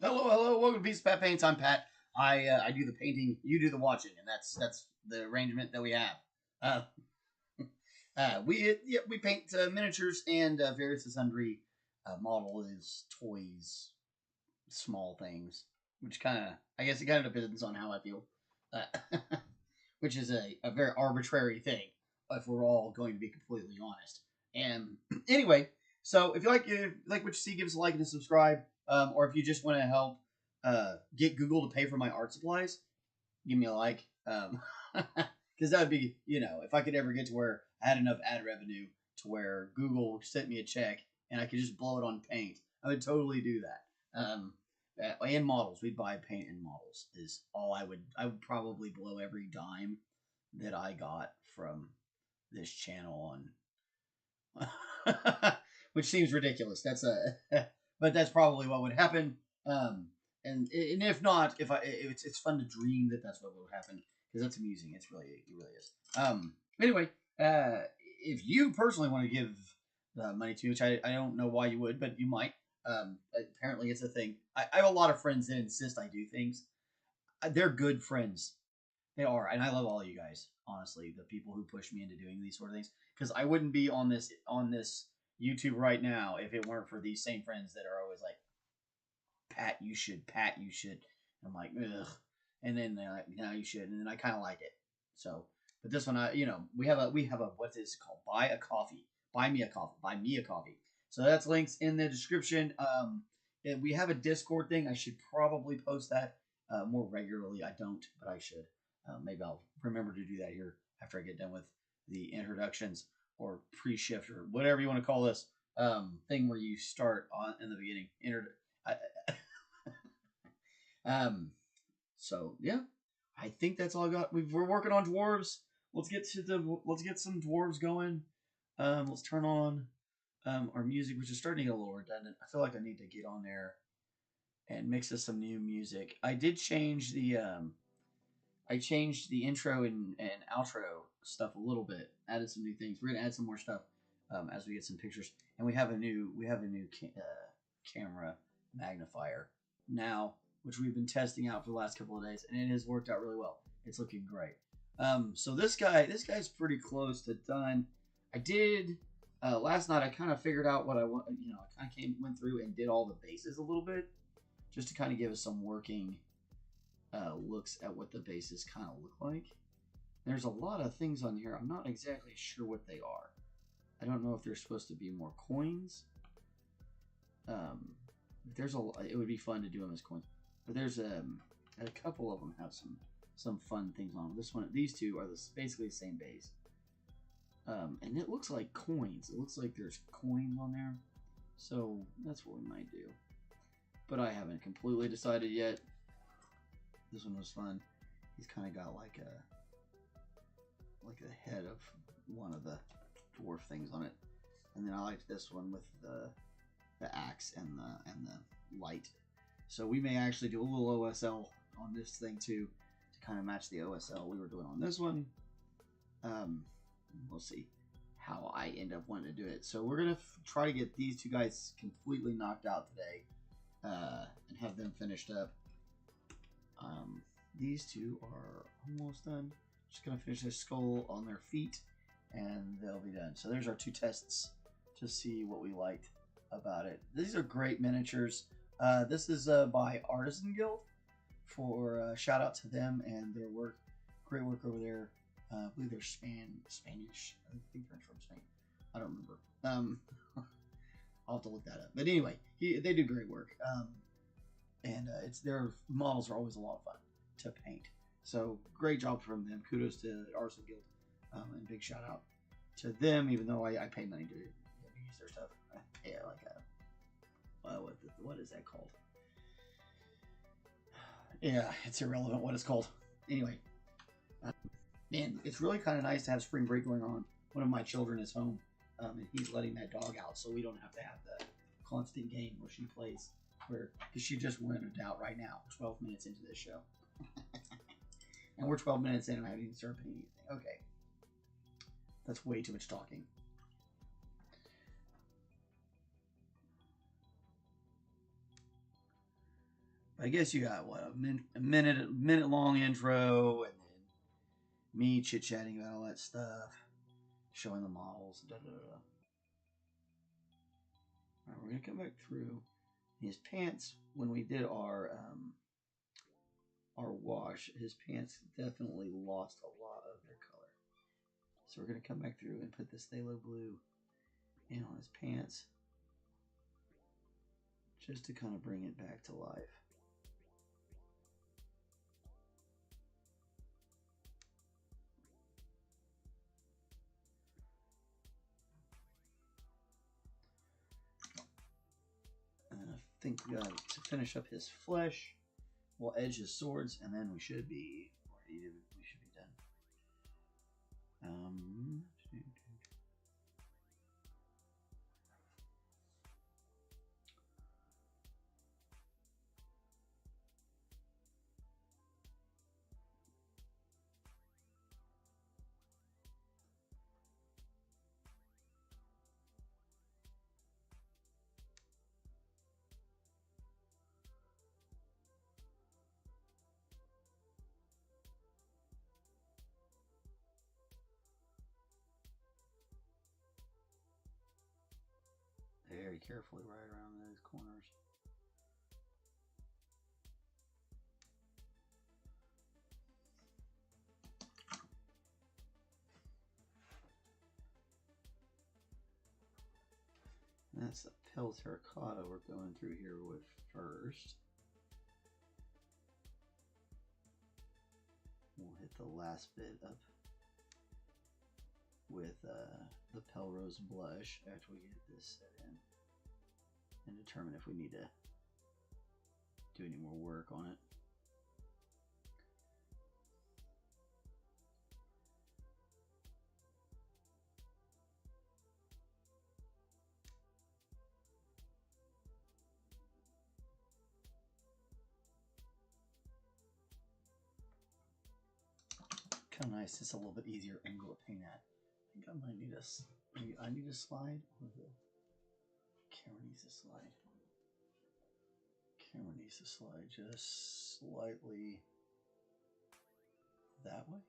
Hello, hello. Welcome to Piece of Pat Paints. I'm Pat. I do the painting, you do the watching, and that's the arrangement that we have. We paint miniatures and various and sundry models, toys, small things, which I guess it kind of depends on how I feel, uh, which is a very arbitrary thing if we're all going to be completely honest. And anyway, so if you like what you see, give us a like and a subscribe. Or if you just want to help get Google to pay for my art supplies, give me a like. Because that would be, if I could ever get to where I had enough ad revenue to where Google sent me a check and I could just blow it on paint, I would totally do that. And models, we'd buy paint and models is all I would probably blow every dime that I got from this channel on, which seems ridiculous. But that's probably what would happen. And if not, if it's fun to dream that that's what will happen because that's amusing. It really is. Anyway, if you personally want to give money to, which I don't know why you would, but you might. Apparently it's a thing. I have a lot of friends that insist I do things. They're good friends. They are, and I love all you guys. Honestly, the people who push me into doing these sort of things, because I wouldn't be on this YouTube right now if it weren't for these same friends that are always like, Pat, you should. Pat, you should. And I'm like, ugh. And then they're like, no, you should. And then I kind of like it. So, but this one, we have a what is it called? Buy a coffee. Buy me a coffee. Buy me a coffee. So that's links in the description. We have a Discord thing. I should probably post that more regularly. I don't, but I should. Maybe I'll remember to do that here after I get done with the introductions or pre-shift or whatever you want to call this thing where you start on in the beginning. So yeah, I think that's all I got. We're working on dwarves. Let's get some dwarves going. Let's turn on our music, which is starting to get a little redundant. I feel like I need to get on there and mix us some new music. I did change the intro and outro stuff a little bit. Added some new things. We're gonna add some more stuff as we get some pictures. And we have a new camera magnifier now, which we've been testing out for the last couple of days, and it has worked out really well. It's looking great. So this guy's pretty close to done. I did last night. I kind of figured out what I want. I kind of went through and did all the bases a little bit, just to kind of give us some working looks at what the bases kind of look like. There's a lot of things on here. I'm not exactly sure what they are. I don't know if they're supposed to be more coins. It would be fun to do them as coins. But there's a couple of them have some fun things on them. These two are basically the same base. And it looks like coins. It looks like there's coins on there. So that's what we might do. But I haven't completely decided yet. This one was fun. He's kind of got like the head of one of the dwarf things on it. And then I liked this one with the axe and the light. So we may actually do a little OSL on this thing too, to kind of match the OSL we were doing on this one. We'll see how I end up wanting to do it. So we're gonna try to get these two guys completely knocked out today, and have them finished up. These two are almost done. Just gonna finish this skull on their feet, and they'll be done. So there's our two tests to see what we liked about it. These are great miniatures. This is by Artisan Guild. For shout out to them and their work, great work over there. I believe they're Spanish. I think they're from Spain. I don't remember. I'll have to look that up. But anyway, they do great work. And it's their models are always a lot of fun to paint. So great job from them. Kudos to Arsenal Guild, and big shout out to them. Even though I pay money to use their stuff, I pay like a what is that called? Yeah, it's irrelevant what it's called. Anyway, man, it's really kind of nice to have spring break going on. One of my children is home, and he's letting that dog out, so we don't have to have the constant game where she plays. Because she just rented out right now, 12 minutes into this show. And we're 12 minutes in and I haven't even started paying anything. Okay. That's way too much talking. I guess you got, what, a minute long intro, and then me chit-chatting about all that stuff, showing the models, da-da-da. Alright, we're going to come back through. His pants, when we did our wash, his pants definitely lost a lot of their color. So we're going to come back through and put this phthalo blue in on his pants, just to kind of bring it back to life. And I think we got to finish up his flesh. We'll edge his swords, and then we should be ready. We should be done. Very carefully right around those corners. And that's the pale terracotta we're going through here with first. We'll hit the last bit up with the Pelrose blush after we get this set in, and determine if we need to do any more work on it. Kind of nice, just a little bit easier angle to paint at. I think I might need I need a slide. Or the camera needs to slide. Camera needs to slide just slightly that way.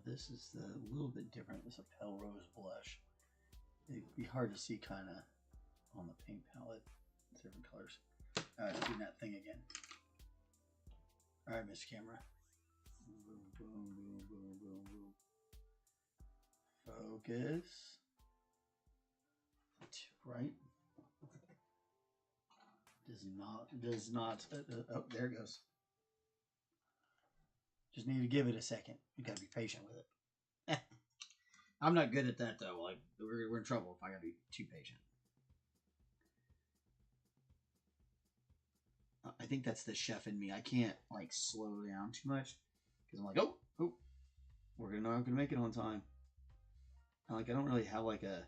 This is a little bit different. This is a Pelrose blush. It'd be hard to see kind of on the paint palette. Different colors. Alright, doing that thing again. Alright, Mr. Camera. Boom, boom, boom, boom, boom, boom. Focus. Right. Does not. Oh, there it goes. Just need to give it a second. You gotta be patient with it. I'm not good at that though. Like we're in trouble if I gotta be too patient. I think that's the chef in me. I can't like slow down too much because I'm like, oh, we're not gonna make it on time. And like I don't really have like a.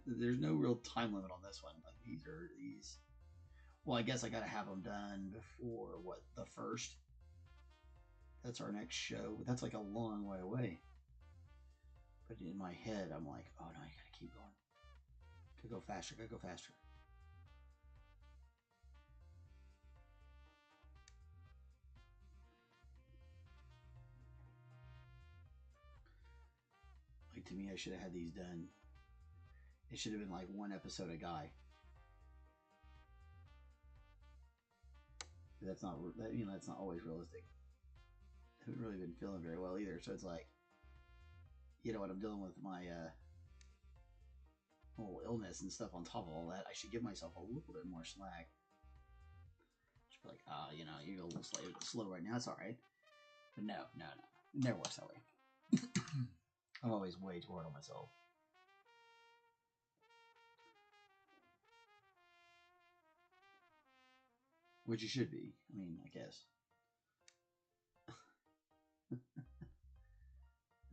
There's no real time limit on this one. Like these. Well, I guess I gotta have them done before what, the 1st. That's our next show. That's like a long way away. But in my head, I'm like, oh no, you gotta keep going. Gotta go faster. Gotta go faster. Like to me, I should have had these done. It should have been like one episode a guy. That's not that, you know, that's not always realistic. I haven't really been feeling very well either, so it's like, you know what, I'm dealing with my whole illness and stuff on top of all that. I should give myself a little bit more slack. Just be like, you know, you're a little slow right now. It's all right. But no. It never works that way. I'm always way too hard on myself. Which you should be. I mean, I guess.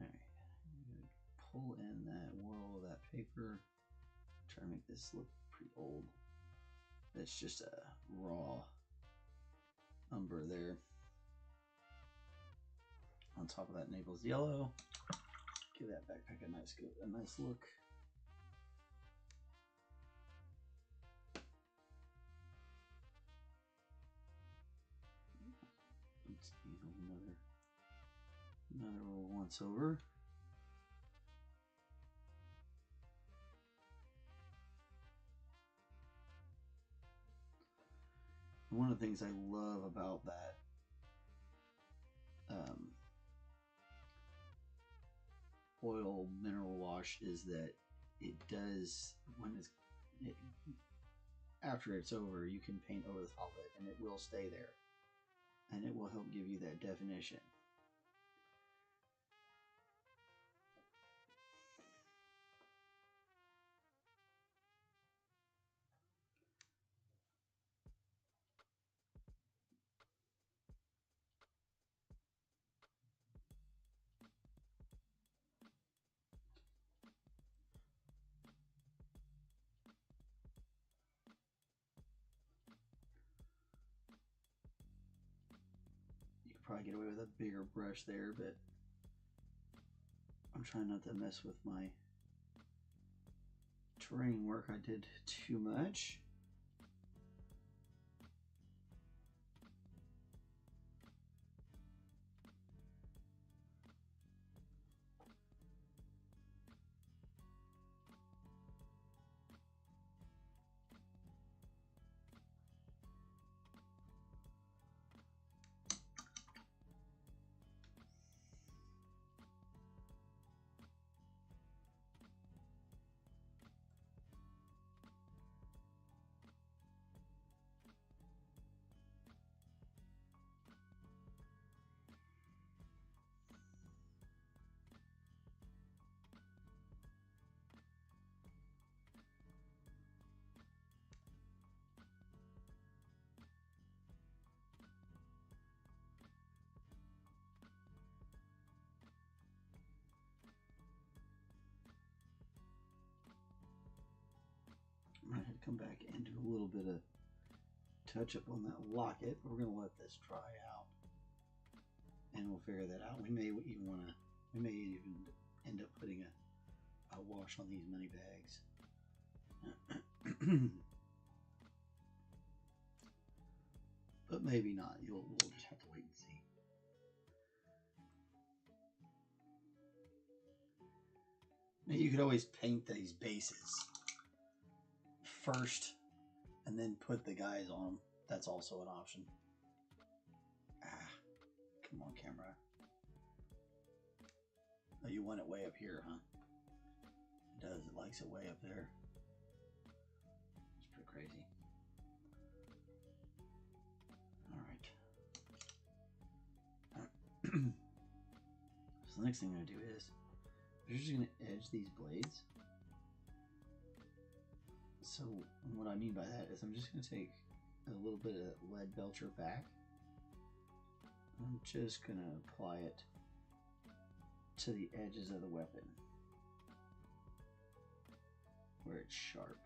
Alright. Pull in that whirl of that paper. Try to make this look pretty old. That's just a raw umber there. On top of that Naples yellow. Give that backpack a nice look. Let's see, another little once over. One of the things I love about that oil mineral wash is that it does, after it's over, you can paint over the top of it and it will stay there and it will help give you that definition. Probably get away with a bigger brush there, but I'm trying not to mess with my terrain work. I did too much. I had to come back and do a little bit of touch up on that locket. We're going to let this dry out and we'll figure that out. We may even end up putting a wash on these money bags. But maybe not. We'll just have to wait and see. Now you could always paint these bases first and then put the guys on them. That's also an option. Come on, camera. Oh, you want it way up here, huh? It does. It likes it way up there. It's pretty crazy. All right. So the next thing I'm going to do is I'm just going to edge these blades So what I mean by that is I'm just going to take a little bit of lead belcher back. I'm just going to apply it to the edges of the weapon where it's sharp.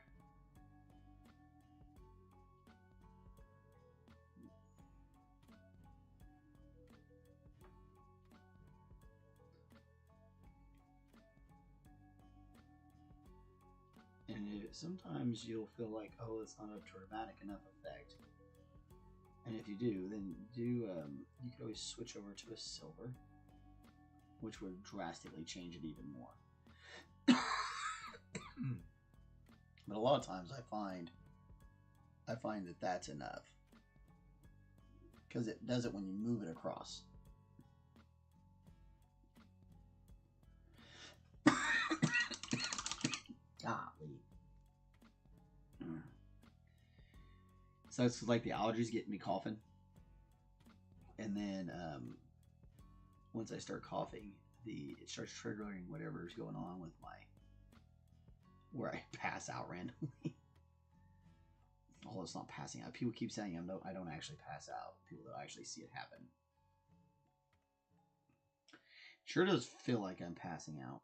And sometimes you'll feel like, oh, it's not a dramatic enough effect. And if you do, then you could always switch over to a silver, which would drastically change it even more. But a lot of times I find that that's enough, because it does it when you move it across. Golly. So it's like the allergies getting me coughing, and then once I start coughing, it starts triggering whatever's going on with where I pass out randomly. Although it's not passing out. People keep saying I don't actually pass out. People that actually see it happen. Sure does feel like I'm passing out.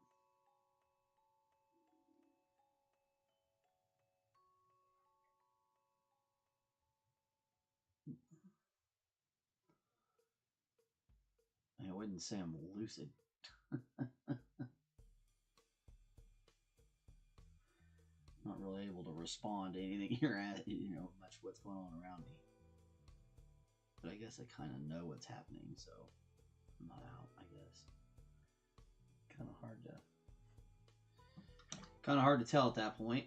I wouldn't say I'm lucid. Not really able to respond to anything you're at, much what's going on around me. But I guess I kind of know what's happening, so I'm not out, I guess. Kind of hard to tell at that point.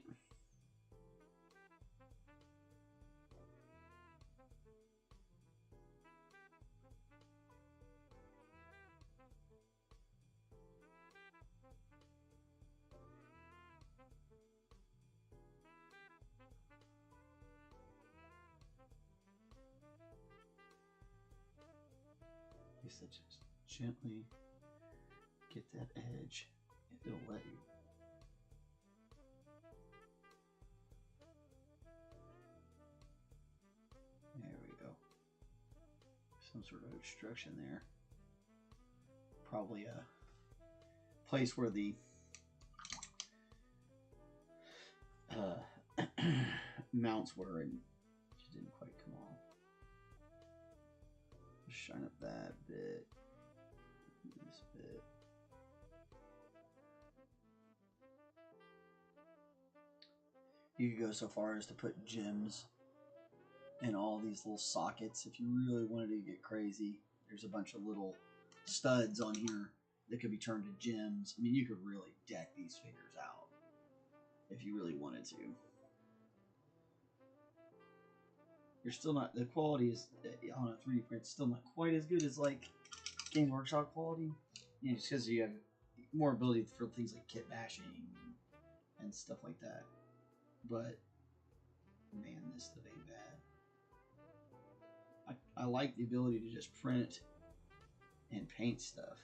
You said just gently get that edge, and it'll let you. There we go. Some sort of obstruction there. Probably a place where the mounts were and just didn't quite come off. Shine up that bit, this bit. You could go so far as to put gems in all these little sockets if you really wanted to get crazy. There's a bunch of little studs on here that could be turned to gems. I mean, you could really deck these figures out if you really wanted to. You're still not, the quality is on a 3D print still not quite as good as like Games Workshop quality. Just because you have more ability for things like kit bashing and stuff like that. But man, this stuff ain't bad. I like the ability to just print and paint stuff.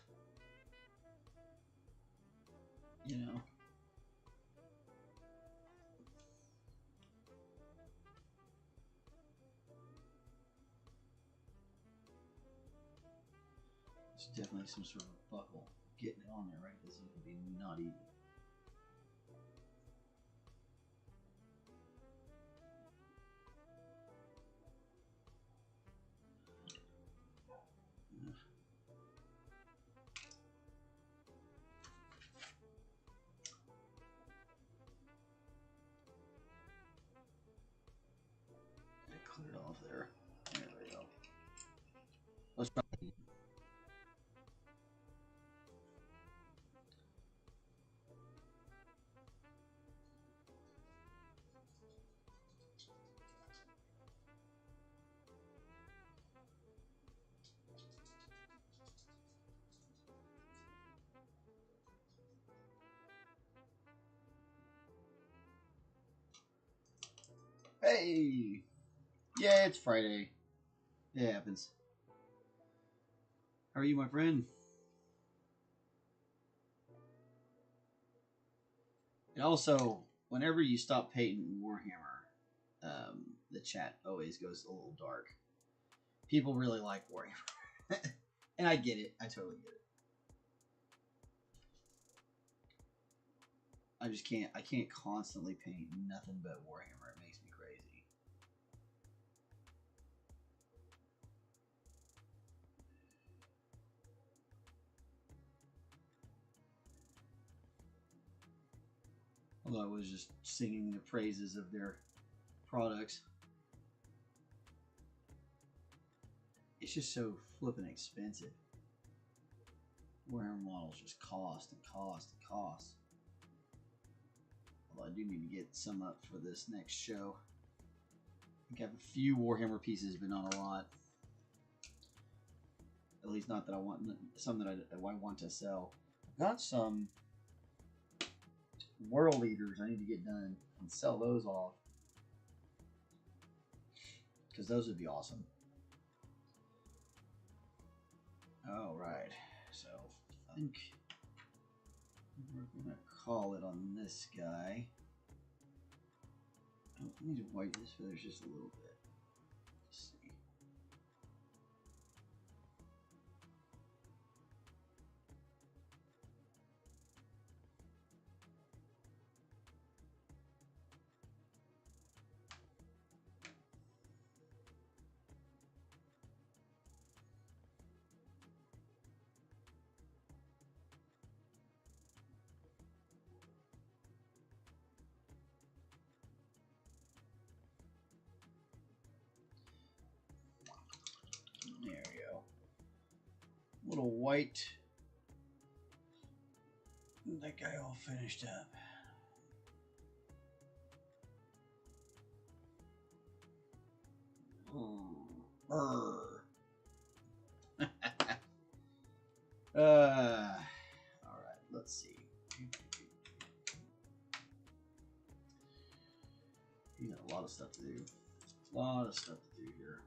It's definitely some sort of buckle getting it on there, right? This would be not easy. Clear it off there. There we go. Let's try. Hey! Yeah, it's Friday. It happens. How are you, my friend? And also, whenever you stop painting Warhammer, the chat always goes a little dark. People really like Warhammer. And I get it. I totally get it. I can't constantly paint nothing but Warhammer. It makes me crazy. Although I was just singing the praises of their products. It's just so flippin' expensive. Warhammer models just cost and cost and cost. Although I do need to get some up for this next show. I think I have a few Warhammer pieces, but not a lot. At least not that I want. Some that I want to sell. I've got some World Eaters I need to get done and sell those off. Because those would be awesome. Alright, so I think we're going to call it on this guy. Oh, I need to whiten his feathers just a little bit. Let's see. There we go. Little white. That guy all finished up. All right, let's see. You got a lot of stuff to do. A lot of stuff to do here.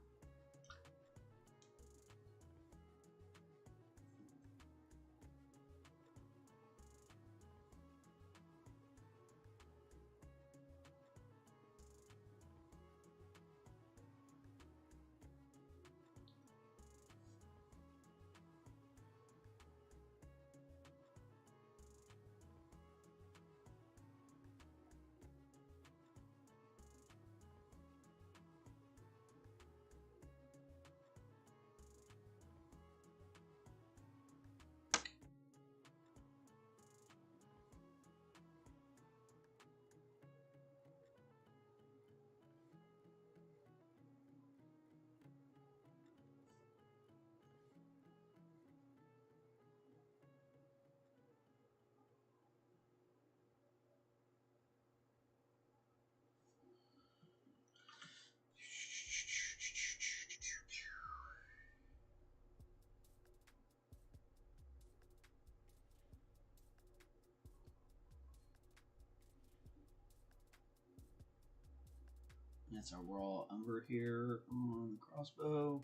That's our raw umber here on the crossbow.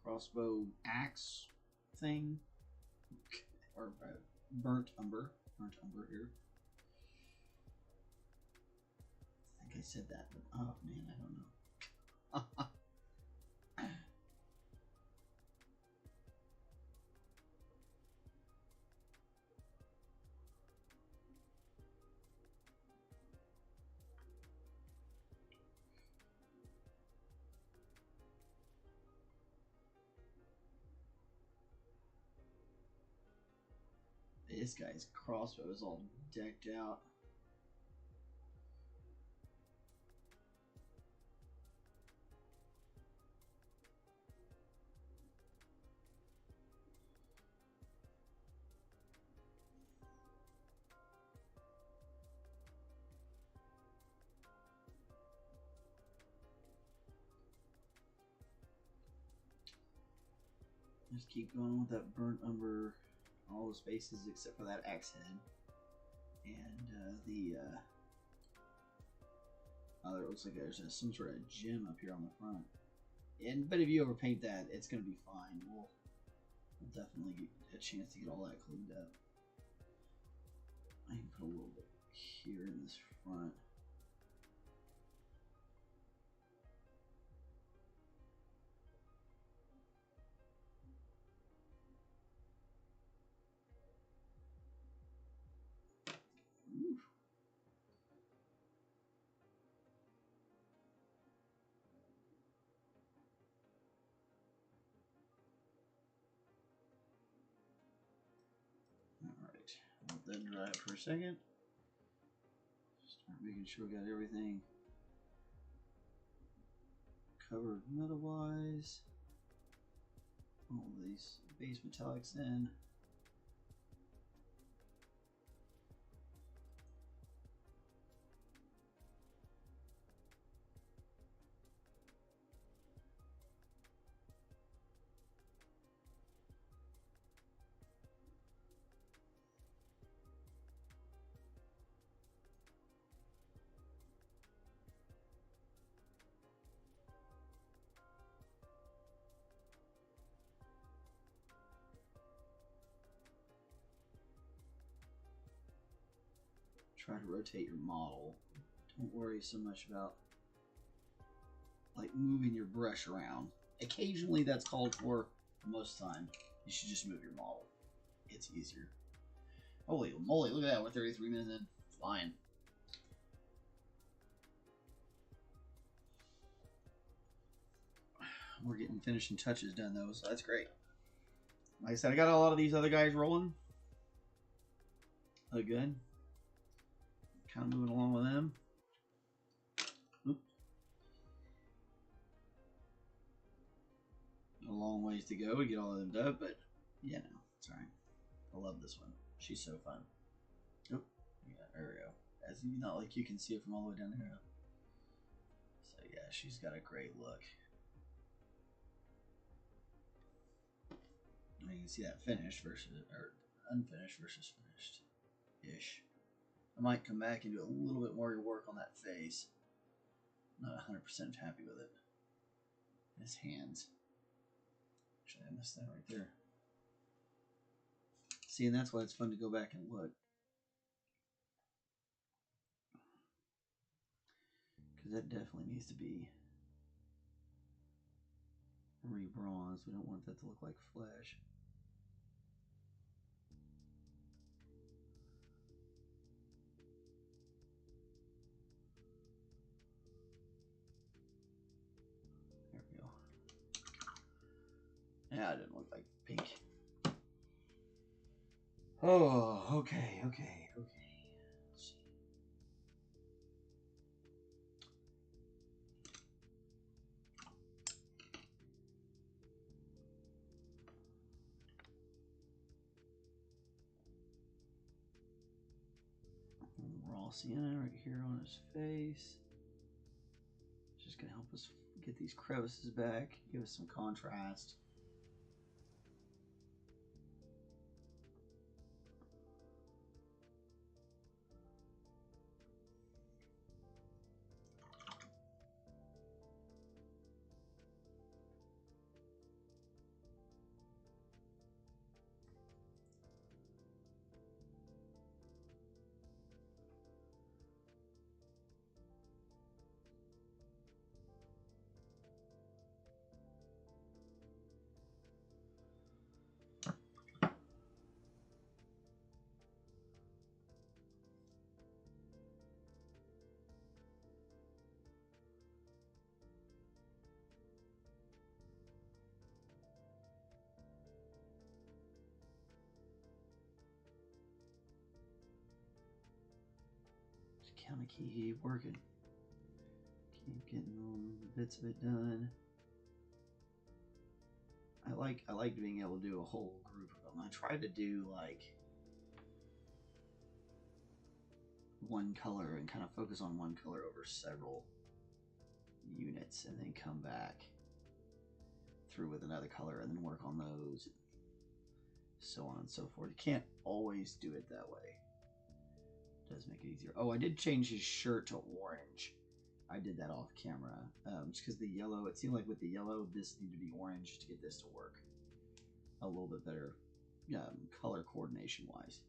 Crossbow axe thing. Or burnt umber. Burnt umber here. I think I said that, but oh man, I don't know. This guy's crossbow is all decked out. Just keep going with that burnt umber. All the spaces except for that axe head and oh, there looks like there's some sort of gem up here on the front. But if you overpaint that, it's gonna be fine. We'll definitely get a chance to get all that cleaned up. I can put a little bit here in this front. Ooh. Alright, let that dry up for a second. Start making sure we got everything covered metal-wise. All these base metallics in. Try to rotate your model. Don't worry so much about like moving your brush around. Occasionally that's called for. Most of the time you should just move your model. It's easier. Holy moly, look at that, we're 33 minutes in. Fine. We're getting finishing touches done though, so that's great. Like I said, I got a lot of these other guys rolling. Look good. Kind of moving along with them. Oop. A long ways to go to get all of them done, but yeah, no, it's alright. I love this one. She's so fun. Oop. Yeah, there we go. As you not like you can see it from all the way down here. So yeah, she's got a great look. You can see that finished versus or unfinished versus finished ish. I might come back and do a little bit more work on that face. Not 100% happy with it. His hands. Actually, I missed that right there. See, and that's why it's fun to go back and look. Because that definitely needs to be re-bronzed. We don't want that to look like flesh. There we go. Yeah, it didn't look like pink. Oh, okay. Let's see. Raw sienna right here on his face. Just gonna help us get these crevices back, give us some contrast. Just kind of keep working. Keep getting all the bits of it done. I like being able to do a whole group of them. I try to do like one color and kind of focus on one color over several units and then come back through with another color and then work on those, so on and so forth. You can't always do it that way. It does make it easier. Oh, I did change his shirt to orange. I did that off camera just because the yellow, it seemed like with the yellow this needed to be orange to get this to work a little bit better color coordination wise.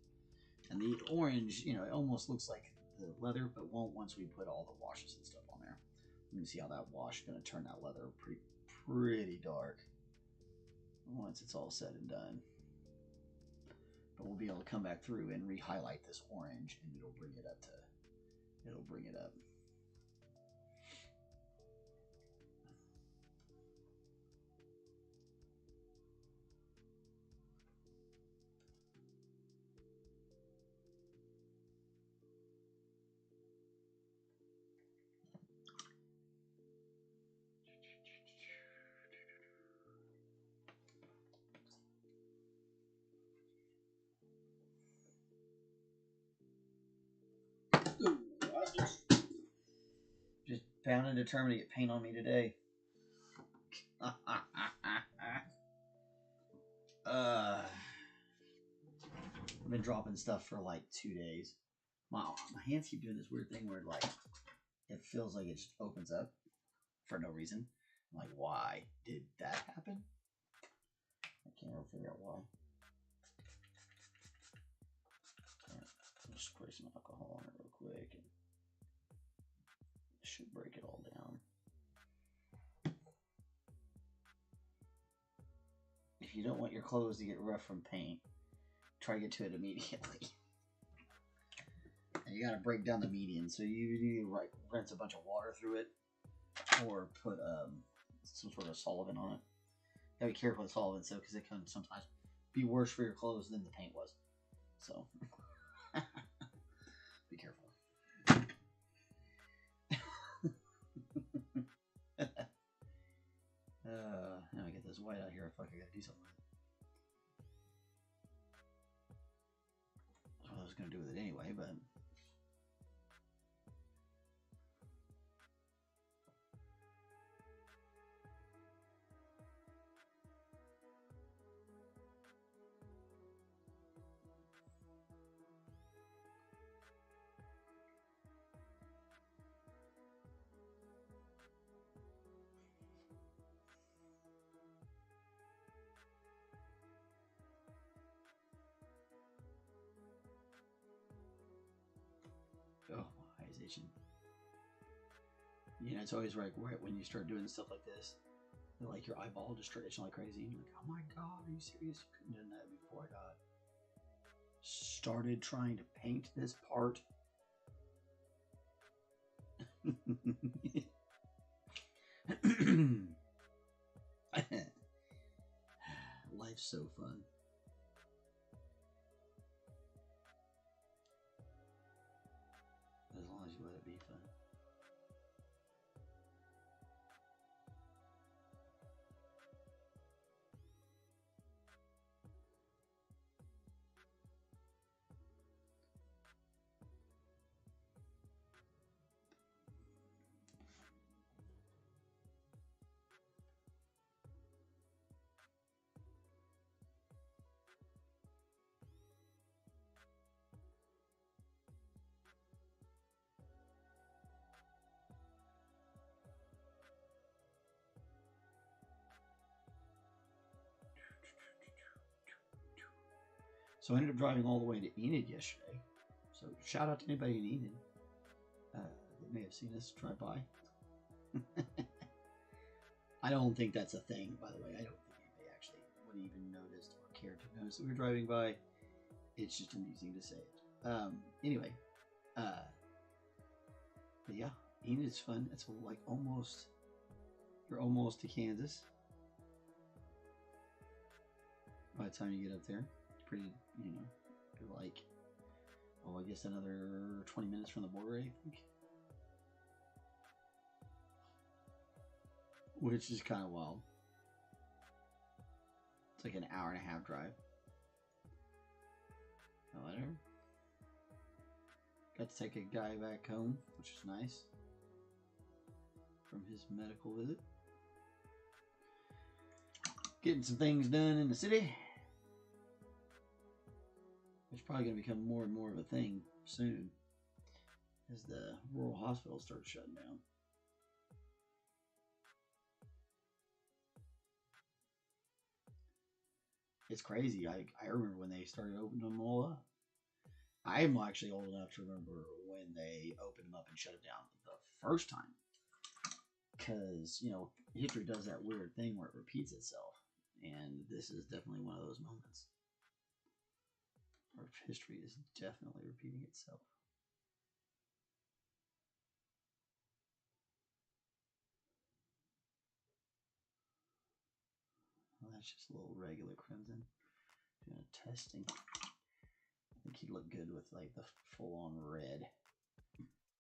And the orange, you know, it almost looks like the leather, but won't once we put all the washes and stuff on there. You can see how that wash is going to turn that leather pretty dark once it's all said and done. But we'll be able to come back through and re-highlight this orange, and it'll bring it up to, it'll bring it up. Just bound and determined to get paint on me today. I've been dropping stuff for like 2 days. My hands keep doing this weird thing where like it feels like it just opens up for no reason. I'm like, why did that happen? I can't really figure out why. I'll just spray some alcohol on it real quick, and it should break it all down. If you don't want your clothes to get rough from paint, try to get to it immediately. And you gotta break down the median, so you need to rinse a bunch of water through it, or put some sort of solvent on it. You gotta be careful with solvents though, because it can sometimes be worse for your clothes than the paint was. So be careful. Now I get this white out here. I feel like I gotta do something with it. That's what I was gonna do with it anyway, but. Oh, my eyes itching. You know, it's always right when you start doing stuff like this, like your eyeball just start itching like crazy, and you're like, oh my god, are you serious? You couldn't have done that before I got started trying to paint this part. Life's so fun. As long as you let it be fun. So I ended up driving all the way to Enid yesterday. So shout out to anybody in Enid that may have seen us drive by. I don't think that's a thing, by the way. I don't think anybody actually would even notice or care to notice that we were driving by. It's just amusing to say it. Anyway, but yeah, Enid's fun. It's like you're almost to Kansas by the time you get up there. Pretty, you know, you're like, oh, I guess another 20 minutes from the border, I think. Which is kind of wild. It's like an hour and a half drive. Whatever. Got to take a guy back home, which is nice. From his medical visit. Getting some things done in the city. It's probably going to become more and more of a thing soon as the rural hospitals start shutting down. It's crazy. I remember when they started opening them all up. I'm actually old enough to remember when they opened them up and shut it down the first time. Because, you know, history does that weird thing where it repeats itself. And this is definitely one of those moments. Where history is definitely repeating itself. Well, that's just a little regular crimson. Doing a testing. I think he'd look good with like the full-on red.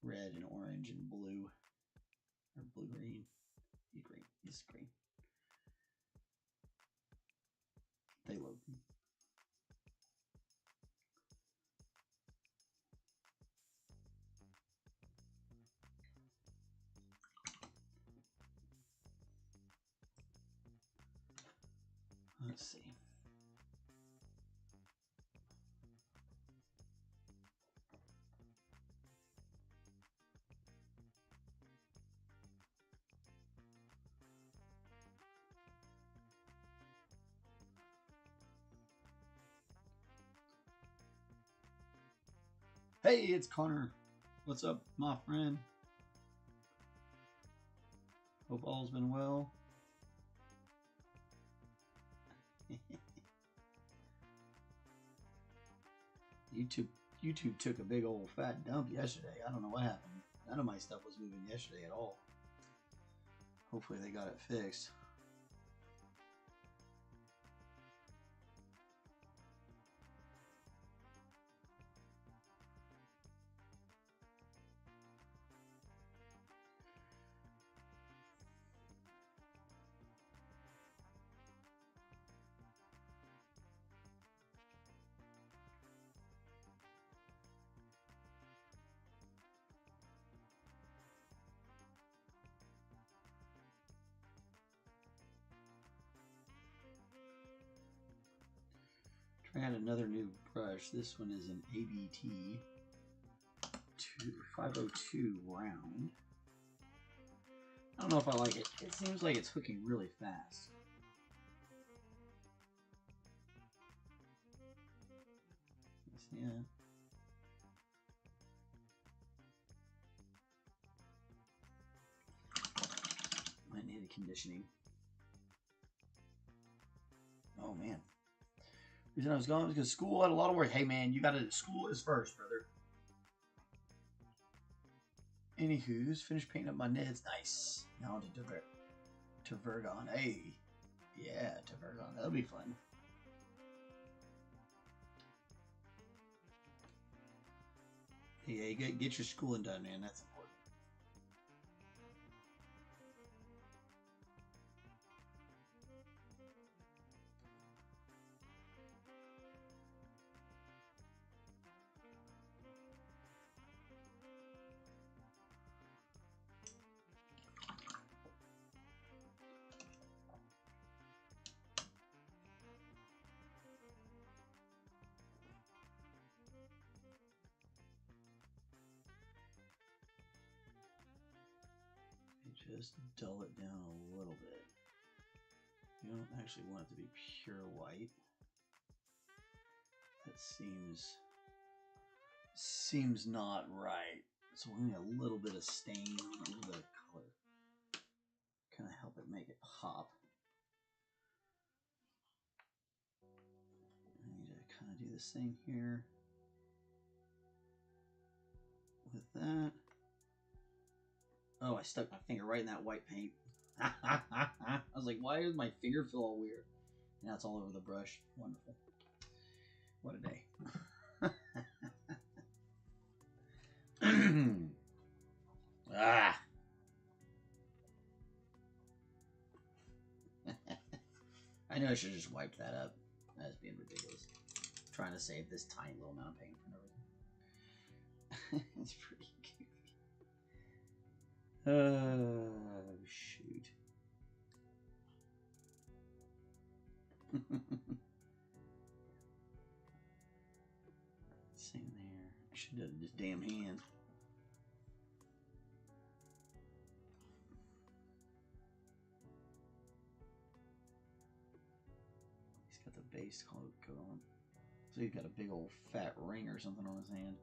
Red and orange and blue. Or blue-green. He's green. He's green. They look. Let's see. Hey, it's Connor. What's up, my friend? Hope all's been well. YouTube took a big old fat dump yesterday. I don't know what happened. None of my stuff was moving yesterday at all. Hopefully they got it fixed. Trying another new brush. This one is an ABT 502 round. I don't know if I like it. It seems like it's hooking really fast. Yeah. Might need a conditioning. Oh man. The reason I was gone was because school had a lot of work. Hey man, you gotta, school is first, brother. Anywho's finished painting up my Neds. Nice. Now to Vergon. Hey. Yeah, to Vergon. That'll be fun. Yeah, you get your schooling done, man. That's important. Just dull it down a little bit. You don't actually want it to be pure white. That seems not right. So we need a little bit of stain, a little bit of color. Kind of help it make it pop. I need to kind of do the same here with that. Oh, I stuck my finger right in that white paint. I was like, why does my finger feel all weird? Now it's all over the brush. Wonderful. What a day. Ah. I know I should have just wiped that up. That's being ridiculous. I'm trying to save this tiny little amount of paint for no reason. It's pretty goofy. Oh, shoot. Same there. I should have done this damn hand. He's got the base coat on. So he's got a big old fat ring or something on his hand.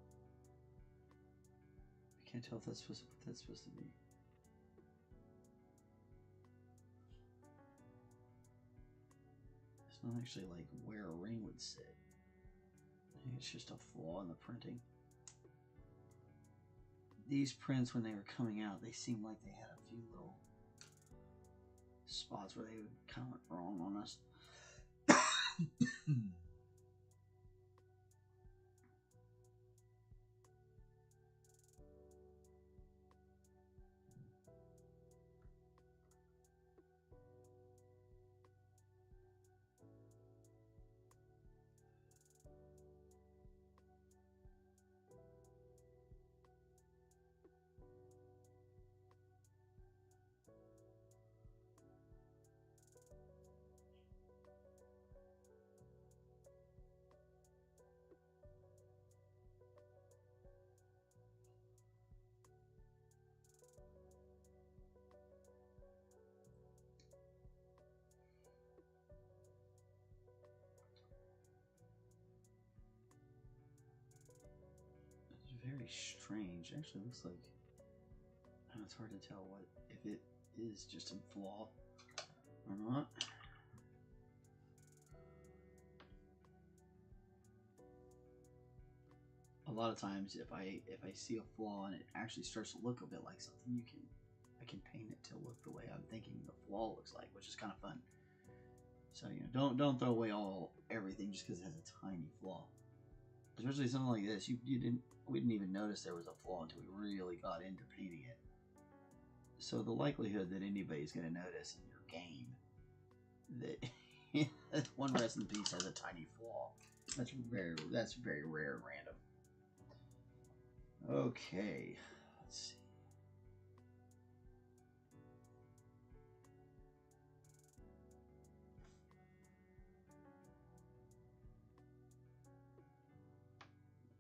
I can't tell if that's what that's supposed to be. It's not actually like where a ring would sit. I think it's just a flaw in the printing. These prints, when they were coming out, they seemed like they had a few little spots where they would kind of went wrong on us. Very strange. Actually, looks like it's hard to tell what if it is just a flaw or not. A lot of times, if I see a flaw and it actually starts to look a bit like something, I can paint it to look the way I'm thinking the flaw looks like, which is kind of fun. So don't throw away everything just because it has a tiny flaw. Especially something like this, we didn't even notice there was a flaw until we really got into painting it. So the likelihood that anybody's going to notice in your game that one resin piece has a tiny flaw, that's very rare and random. Okay, let's see.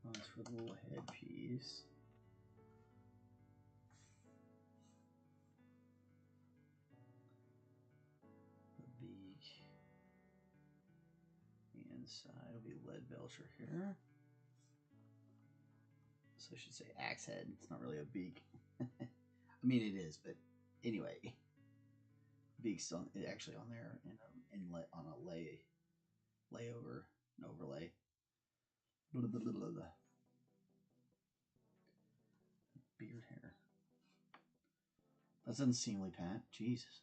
One's for the little headpiece. The beak. The inside will be lead belcher here. So I should say axe head. It's not really a beak. I mean it is, but anyway. Beak's actually on there and inlet on a layover, an overlay. Blah, blah, blah, blah, blah. Beard hair. That's unseemly, Pat. Jesus.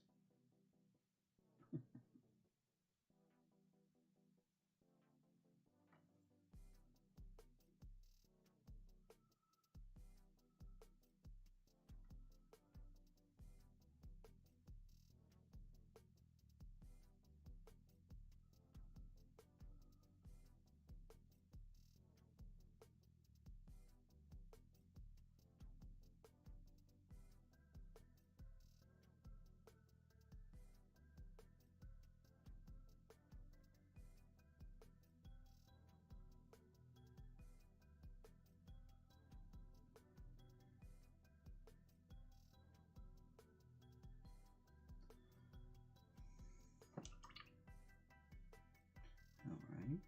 Alright.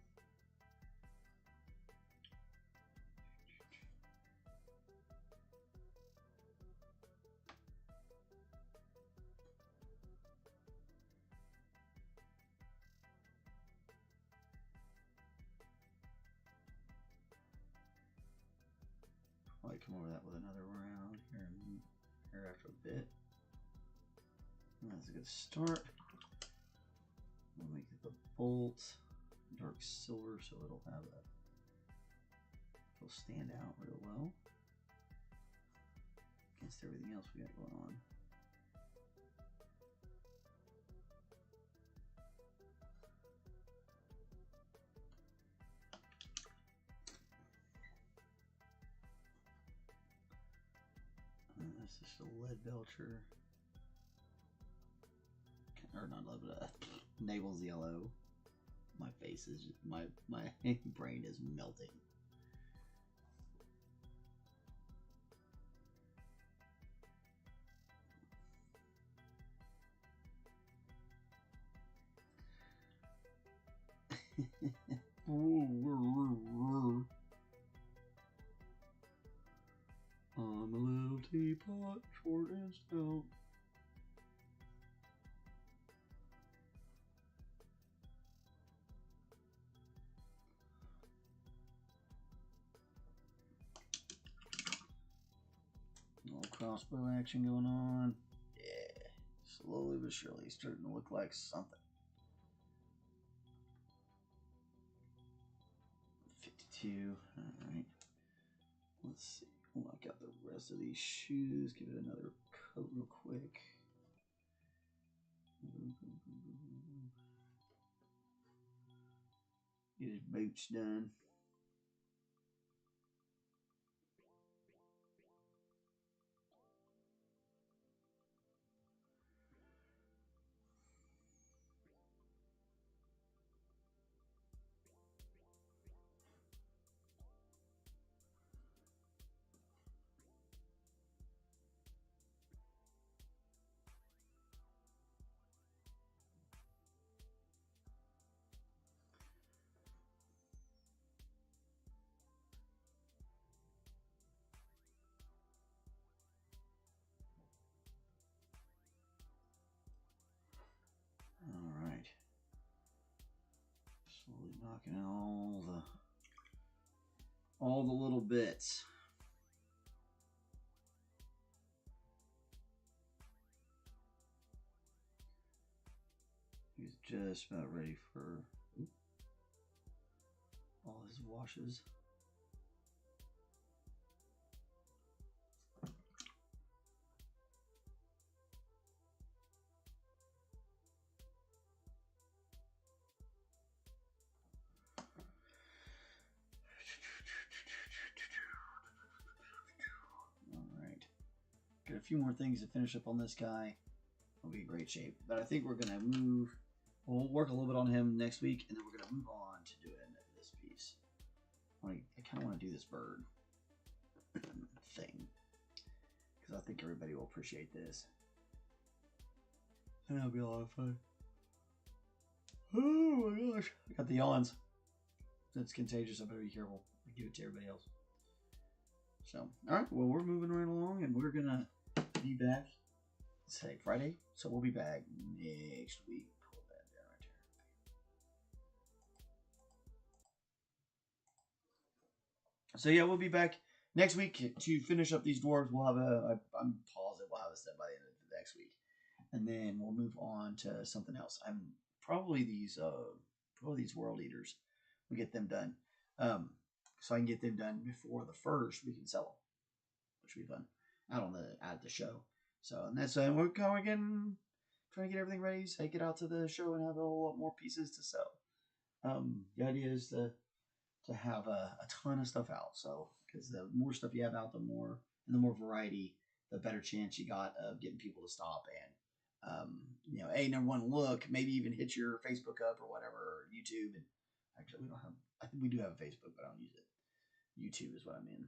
Probably come over that with another round here after a bit. That's a good start. We'll make the bolt dark silver so it'll stand out real well against everything else we got going on. And that's just a lead belcher. Or not lead, but navel's yellow. My face is my brain is melting. Ooh, we're teapot, short and stout. Little crossbow action going on. Yeah, slowly but surely starting to look like something. 52. All right. Let's see. Lock out the rest of these shoes. Give it another coat real quick. Get his boots done. All right. Slowly knocking out all the little bits. He's just about ready for all his washes. Got a few more things to finish up on this guy. We'll be in great shape. But I think we're going to move. We'll work a little bit on him next week, and then we're going to move on to doing this piece. I kind of want to do this bird thing, because I think everybody will appreciate this. And that'll be a lot of fun. Oh my gosh. I got the yawns. That's contagious. I better be careful. I give it to everybody else. So, alright, well, we're moving right along, and we're going to be back, say, Friday. So we'll be back next week. Pull that down right there. So, yeah, we'll be back next week to finish up these dwarves. We'll have I'm positive we'll have this done by the end of the next week. And then we'll move on to something else. I'm probably these world eaters. We'll get them done. So I can get them done before the 1st. We can sell them, which will be fun out at the show. So and that's we're kind of trying to get everything ready so I get out to the show and have a whole lot more pieces to sell. The idea is to have a ton of stuff out. So because the more stuff you have out, the more variety, the better chance you got of getting people to stop and number one, look, maybe even hit your Facebook up or whatever, or YouTube. And actually, we don't have. I think we do have a Facebook, but I don't use it. YouTube is what I'm in.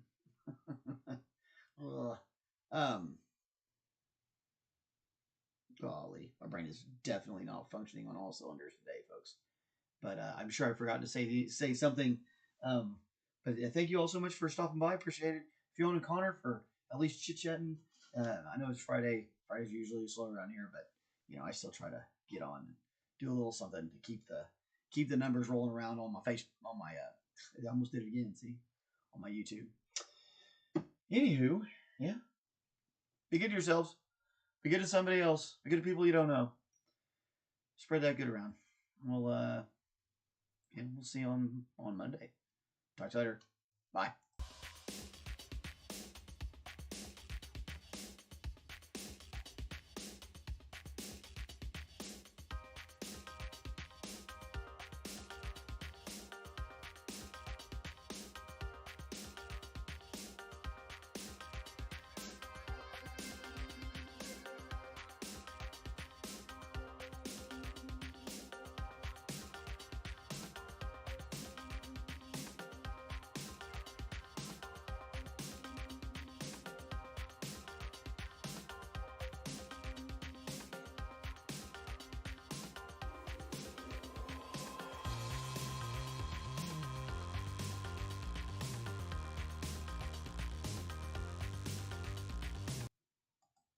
Golly, my brain is definitely not functioning on all cylinders today, folks. But I'm sure I forgot to say something. But thank you all so much for stopping by. Appreciate it. Fiona and Connor for at least chit-chatting. I know it's Friday. Friday's usually slow around here, but I still try to get on and do a little something to keep the numbers rolling around on my I almost did it again, see? On my YouTube. Anywho, yeah. Be good to yourselves. Be good to somebody else. Be good to people you don't know. Spread that good around. We'll see you on Monday. Talk to you later. Bye.